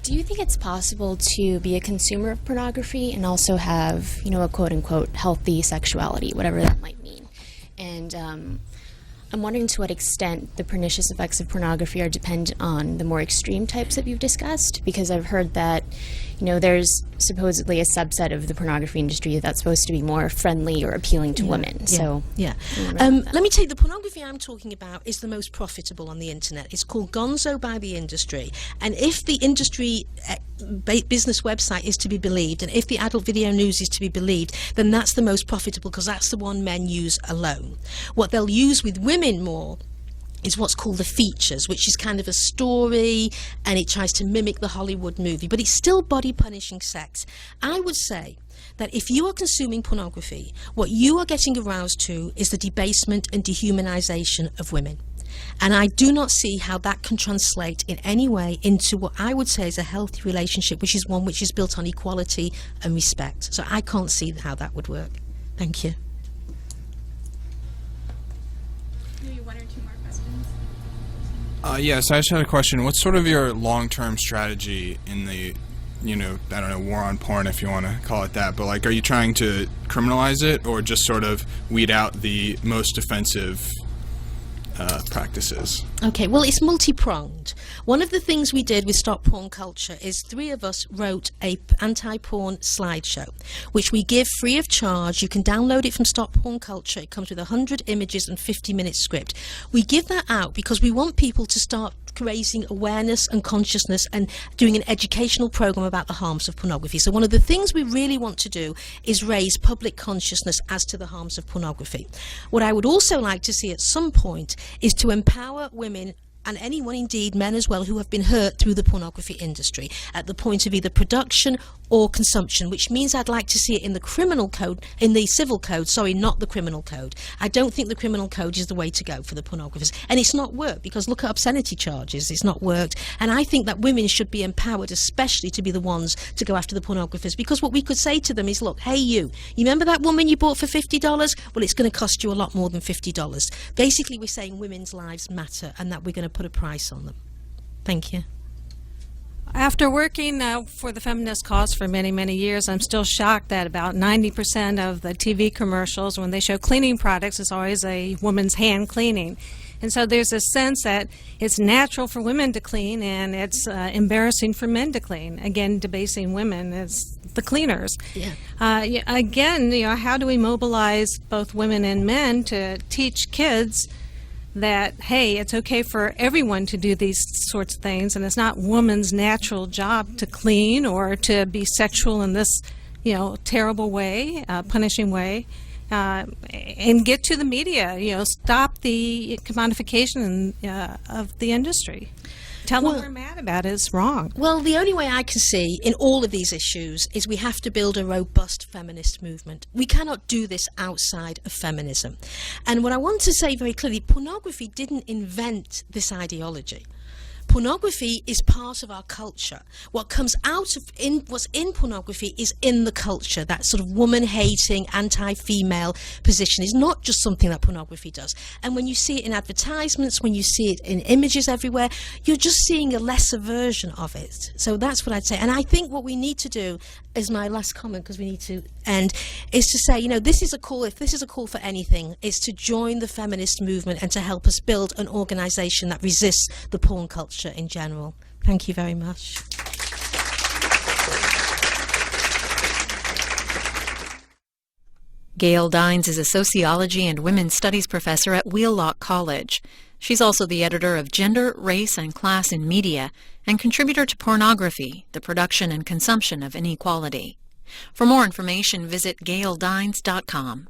Do you think it's possible to be a consumer of pornography and also have, a quote-unquote healthy sexuality, whatever that might mean? And I'm wondering to what extent the pernicious effects of pornography are dependent on the more extreme types that you've discussed, because I've heard that, there's supposedly a subset of the pornography industry that's supposed to be more friendly or appealing to women. Let me tell you, the pornography I'm talking about is the most profitable on the internet. It's called Gonzo by the industry. And if the industry business website is to be believed, and if the adult video news is to be believed, then that's the most profitable, because that's the one men use alone. What they'll use with women more is what's called the features, which is kind of a story, and it tries to mimic the Hollywood movie, but it's still body punishing sex. I would say that if you are consuming pornography, what you are getting aroused to is the debasement and dehumanization of women. And I do not see how that can translate in any way into what I would say is a healthy relationship, which is one which is built on equality and respect. So I can't see how that would work. Thank you. Maybe one or two more questions. Yes, I just had a question. What's sort of your long-term strategy in the, war on porn, if you want to call it that, but are you trying to criminalize it or just sort of weed out the most offensive practices? Okay, well, it's multi-pronged. One of the things we did with Stop Porn Culture is 3 of us wrote a anti-porn slideshow, which we give free of charge. You can download it from Stop Porn Culture. It comes with 100 images and 50-minute script. We give that out because we want people to start raising awareness and consciousness and doing an educational program about the harms of pornography. So one of the things we really want to do is raise public consciousness as to the harms of pornography. What I would also like to see at some point is to empower women, and anyone, indeed men as well, who have been hurt through the pornography industry at the point of either production or consumption, which means I'd like to see it in the criminal code, in the civil code, sorry, not the criminal code. I don't think the criminal code is the way to go for the pornographers. And it's not worked, because look at obscenity charges, it's not worked. And I think that women should be empowered, especially to be the ones to go after the pornographers, because what we could say to them is, look, hey you remember that woman you bought for $50? Well, it's going to cost you a lot more than $50. Basically, we're saying women's lives matter and that we're going to put a price on them. Thank you. After working for the feminist cause for many, many years, I'm still shocked that about 90% of the TV commercials, when they show cleaning products, is always a woman's hand cleaning. And so there's a sense that it's natural for women to clean and it's embarrassing for men to clean. Again, debasing women as the cleaners. Again, how do we mobilize both women and men to teach kids that, hey, it's okay for everyone to do these sorts of things, and it's not woman's natural job to clean or to be sexual in this, terrible way, punishing way, and get to the media, stop the commodification of the industry. Tell them we're mad about it. It's wrong. Well, the only way I can see in all of these issues is we have to build a robust feminist movement. We cannot do this outside of feminism. And what I want to say very clearly, pornography didn't invent this ideology. Pornography is part of our culture. What comes out of what's in pornography is in the culture. That sort of woman-hating, anti-female position is not just something that pornography does. And when you see it in advertisements, when you see it in images everywhere, you're just seeing a lesser version of it. So that's what I'd say. And I think what we need to do, is my last comment, because we need to end, is to say, this is a call, if this is a call for anything, is to join the feminist movement and to help us build an organization that resists the porn culture in general. Thank you very much. Gail Dines is a sociology and women's studies professor at Wheelock College. She's also the editor of Gender, Race, and Class in Media and contributor to Pornography, the Production and Consumption of Inequality. For more information, visit gaildines.com.